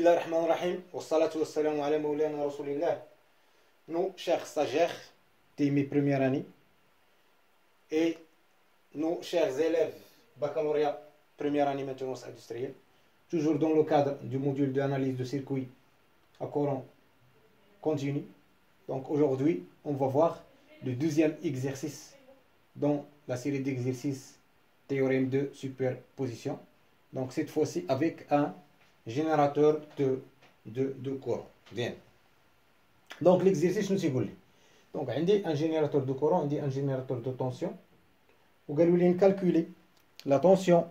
Bismillah ar-Rahman ar-Rahim, wa salatu wa salam ala maulana Rasulillah. Nous, chers stagiaires de mes premières années et nos chers élèves baccalauréat première année maintenance industrielle, toujours dans le cadre du module d'analyse de circuit à courant continu. Donc aujourd'hui, on va voir le deuxième exercice dans la série d'exercices théorème de superposition. Donc cette fois-ci avec un générateur de courant. Bien. Donc l'exercice nous يقول لي donc عندي un générateur de courant, عندي un générateur de tension وقالوا لي نكالكولي la tension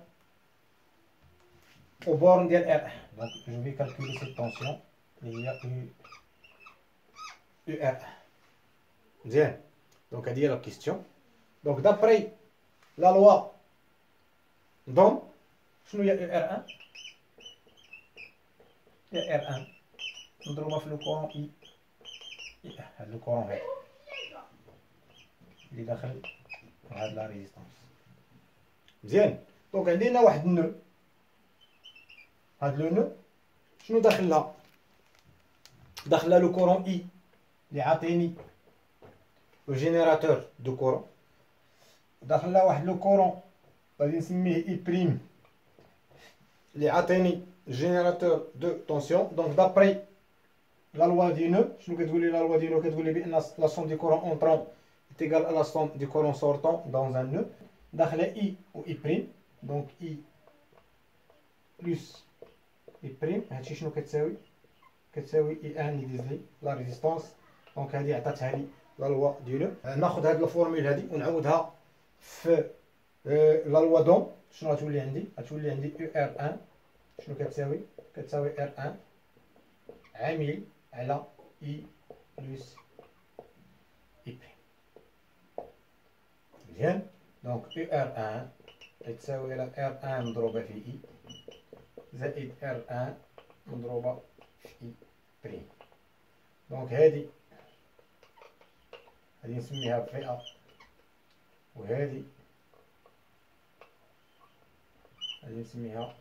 au borne ديال R1. Donc je vais calculer cette tension اللي هي UR1. Bien. Donc هذه هي la question. Donc d'après la loi d'Ohm شنو هي UR1 R1 نضربها في لو كورون اي هاد لو كورون هذا اللي داخل هاد لا ريزيستانس. مزيان. دونك عندنا واحد النو، هاد لو نو شنو داخلها؟ داخلها لو كورون اي اللي عاطيني لو جينيراتور دو كورون، داخلها واحد لو كورون غادي نسميه اي بريم اللي عاطيني générateur de tension. Donc d'après la loi du nœud, la loi du nœud la somme du courant entrant est égale à la somme du courant sortant dans un nœud. داخل I ou I', donc I plus I', هادشي شنو كتساوي؟ كتساوي I1 يديز لي لا ريزيستانس. دونك هادي عطاتها لي لا لوا دو نو. ناخذ هاد الفورمول هادي ونعاودها في لا لوا دوم. شنو غتولي عندي؟ غتولي عندي UR1 شنو كتساوي؟ كتساوي R1 عامل على I بلس I'. مزيان. دونك UR1 كتساوي على R1 مضروبة في I زائد R1 مضروبة في I'. دونك هادي نسميها فئة وهادي نسميها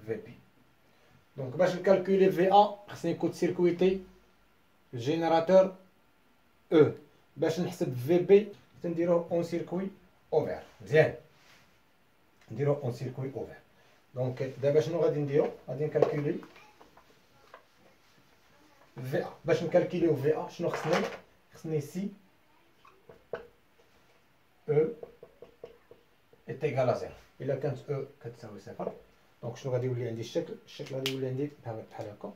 VP. Donc باش نكالكولي VA خصني نكون سيركويتي الجينيراتور E. باش نحسب VB نديروه اون سيركوي اوفر. مزيان نديروه اون سيركوي اوفر. دونك دابا شنو غادي نديرو؟ غادي نكالكولي VA. باش نكالكوليو VA شنو خصني سي E est égal à 0. إلا كانت E كتساوي صفر دونك شنو غادي يولي عندي الشكل غادي يولي عندي بحال هكا.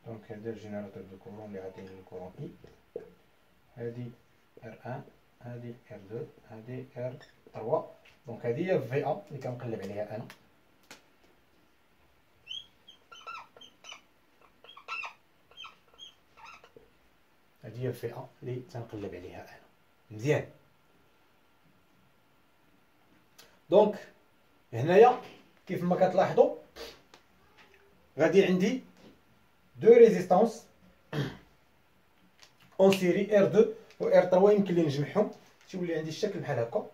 دونك هذا الجينيراتور دو كورون اللي عاطيني الكورون اي، هادي R1 هادي R2 هادي R3. دونك هادي هي في ا اللي كنقلب عليها انا. هادي هي الفئة اللي تنقلب عليها انا. مزيان. دونك هنايا كيف ما كتلاحظوا غادي عندي دو ريزيستانس اون سيري R2 و R3 يمكن لي نجمعهم تيولي عندي الشكل بحال هكا.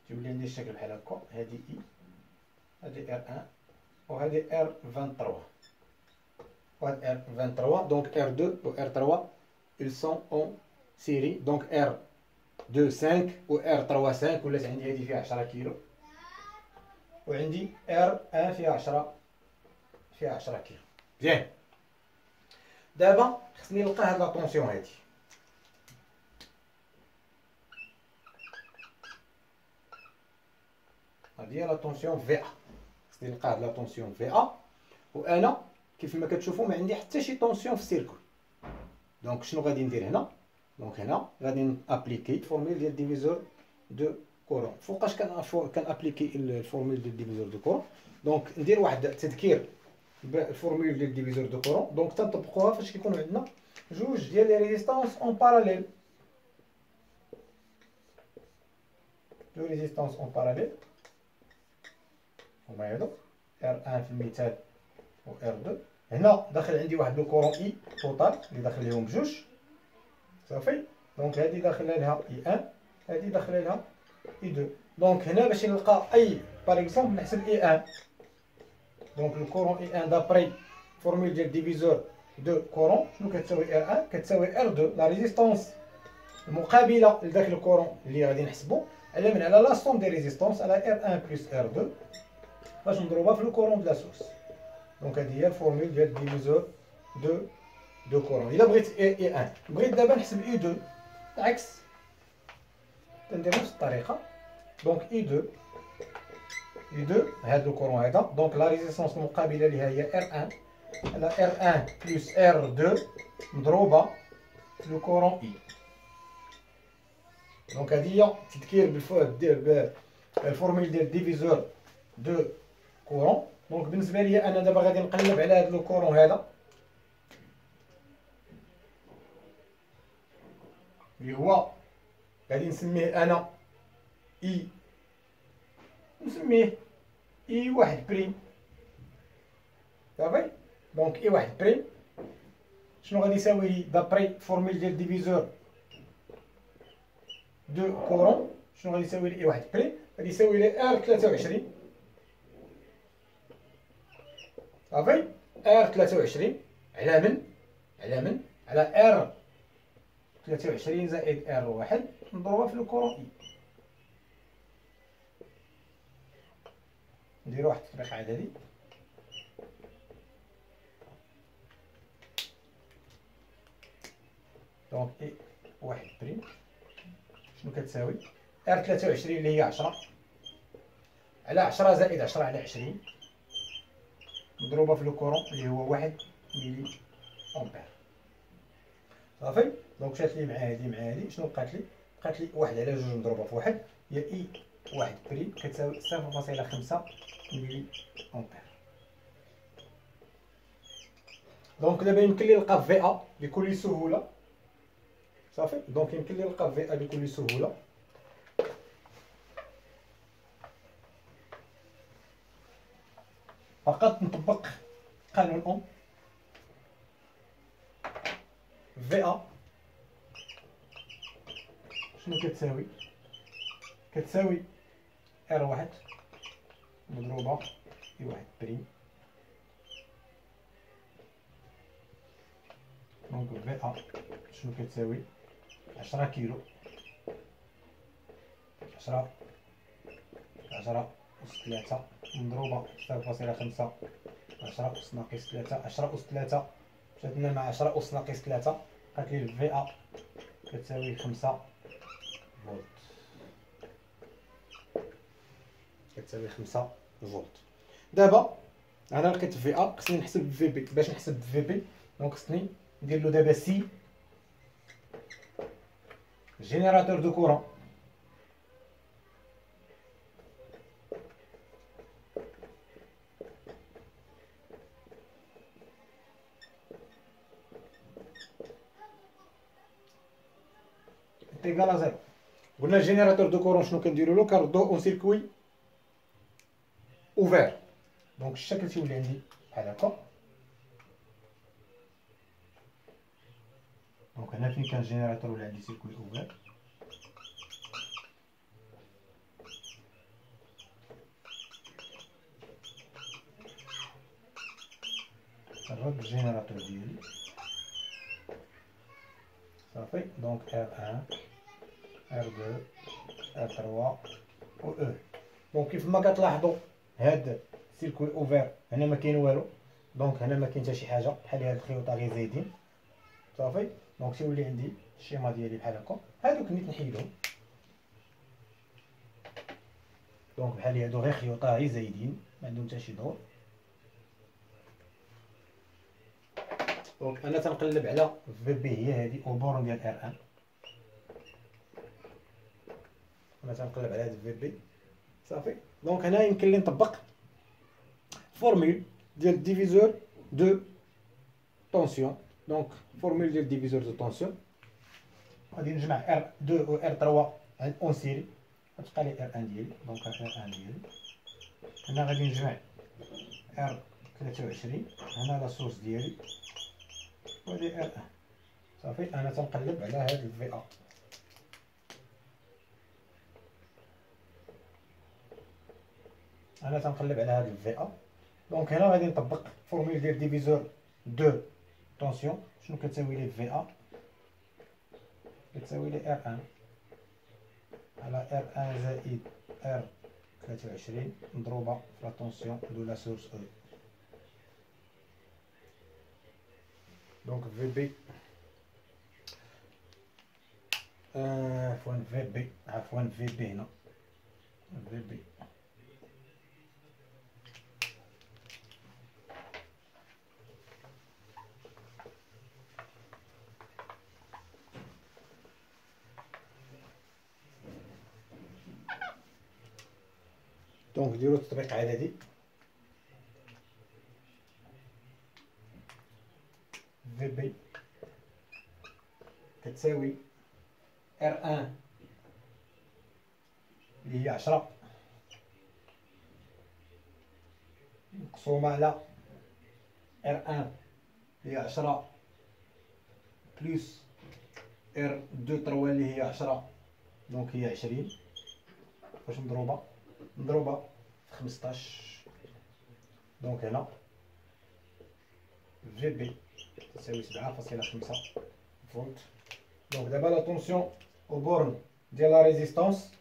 تيولي عندي الشكل بحال هكا. هادي I هادي R1 وهادي R23 وهاد R23. دونك R2 و R3 ils sont en série. donc R2 5 و R3 5 ولات عندي هادي فيها 10 كيلو وعندي R1 فيها 10 كيلو. مزيان. دابا خصني نلقى هاد لا طونسيون هادي. هادي هي لا طونسيون VA. خصني نلقى هاد لا طونسيون VA وانا كيف ما كتشوفوا ما عندي حتى شي طونسيون في السيركوي. دونك شنو غادي ندير هنا؟ دونك هنا غادي نابليكي فورمول ديال ديفيزور دو كورون. فوقاش كان ابليكي الفورمول ديال ديفيزور دو كورون. دونك ندير واحد التذكير بالفورمول ديال ديفيزور دو كورون. دونك تنطبقوها فاش كيكون عندنا جوج ديال لي ريزيستانس اون باراليل. دو ريزيستانس اون باراليل هما هادو R1 في المثال و R2. هنا داخل عندي واحد لو كورون اي توتال اللي داخل ليهم بجوج صافي. دونك هادي داخله لها اي 1 هادي داخله لها اي 2. دونك هنا باش نلقى اي باغ اكزومبل نحسب اي 1. دونك لو كورون اي 1 دابري فورمول ديال ديفيزور دو كورون شنو كتساوي R1 كتساوي R2 لا ريزيستانس المقابله لذاك الكورون اللي غادي نحسبو على من على لا سوم دي ريزيستانس على R1 بلس R2 باش نضربها في لو كورون د لا سورس. دونك هذه هي الفورمول ديال ديفيزور دو كورون. الا بغيت اي 1 بغيت دابا نحسب اي 2 العكس كندير نفس الطريقه. دونك اي 2 هذا لو كورون هذا دونك لا ريزيستانس المقابله ليها هي R1 على R1 بلس R2 مضروبه في لو كورون اي. دونك هذه هي تذكير بالفورمول ديال ديفيزور دو كورون. دونك بالنسبه لي انا دابا غادي نقلب على هذا لو كورون هذا اللي هو غادي نسميه انا اي، نسميه اي واحد بريم صافي. دونك اي واحد بريم شنو غادي يساوي لي دابري فورمول ديال ديفيزور دو كورون شنو غادي يساوي لي اي واحد بريم غادي يساوي لي ار 23 صافي. ار 23 على ار 23 زائد ار واحد نضربها في الكورون اي. نديرو واحد التطبيق عددي. دونك اي واحد بريم شنو كتساوي ار 23 اللي هي 10 على 10 زائد 10 على 20 مضروبه في لو كورون اللي هو 1 ملي امبير صافي. دونك مشات لي مع هادي شنو بقات لي؟ بقات لي 1 على 2 مضروبه في 1 هي اي واحد بريم كتساوي 0.5 ملي امبير. دونك دابا يمكن لي نلقى في ا بكل سهوله صافي. دونك يمكن لي نلقى في ا بكل سهوله. فقط نطبق قانون اوم. في ا شنو كتساوي؟ كتساوي ار واحد مضروبه في واحد بريم. دونك في ا شنو كتساوي 10 كيلو 10 أس 3 مضروبة 0.5 10 أس ناقص 3 10 أس 3 مشات لنا مع 10 أس ناقص 3 بقات لي الفي ا كتساوي 5 فولت كتساوي 5 فولت. دابا انا لقيت في ا خصني نحسب في بي. باش نحسب في بي دونك خصني ندير له دابا سي جينيراتور دو كورون. ايكال ا زيرو. قلنا الجينيراتور دو كورون شنو كنديرو له؟ كنردوه اون سيركوي اوفير. دونك الشكل تيولي عندي بحال هكا. دونك هنا فين كان الجينيراتور ولا عندي سيركوي اوفير كنرد الجينيراتور ديالي صافي. دونك R1 R2 R3 و E. دونك كيف ما كتلاحظوا هاد السيركوي اوفير هنا ما كاين والو. دونك هنا ما كاين حتى شي حاجه بحال هاد الخيوطه غير زايدين صافي. دونك تيولي عندي الشيما ديالي بحال هكا. هادوك نيت نحيدهم. دونك بحال هادو غير خيوطه غير زايدين ما عندهم حتى شي دور. دونك انا تنقلب على في بي هي هادي او بورون ديال ار 1 انا تنقلب على هاد في بي صافي. دونك هنا يمكن لي نطبق فورمول ديال ديفيزور دو طونسيون. دونك فورمول ديال ديفيزور دو طونسيون غادي نجمع ار 2 و ار 3 اون سيري، غتبقى لي ار 1 ديالي. دونك ار 1 ديالي هنا غادي نجمع ار 23 هنا لا سورس ديالي وهادي ار 1 صافي. انا تنقلب على هاد الفي ا. انا تنقلب على هاد الفي ا. دونك هنا غادي نطبق فورمول ديال ديفيزور دو طونسيون. شنو كتساوي لي في ا؟ كتساوي لي ار 1 على ار 1 زائد ار 23 مضروبه في لا طونسيون دو لا سورس او. دونك في بي عفوا في بي هنا في بي دونك ديرو تطبيق عددي. في بي كتساوي ار 1 اللي هي 10 مقسومة على ار 1 اللي هي 10 بلس ار 2 3 اللي هي 10 دونك هي 20 فاش مضروبة في 15. دونك هنا في بي تساوي 7.5 فولت. دونك دابا لا طونسيون او بورن ديال لا ريزيستانس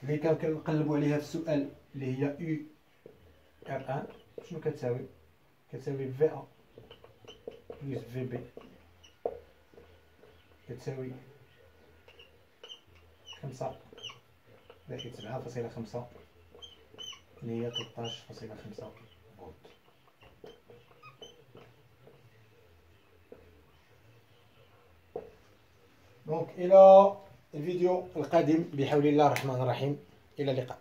اللي كان كنقلبوا عليها في السؤال اللي هي يو ار 1 شنو كتساوي؟ كتساوي في ا بلس في بي كتساوي 5 زائد 7.5 اللي هي 13.5 فولت. دونك الى الفيديو القادم بحول الله الرحمن الرحيم، الى اللقاء.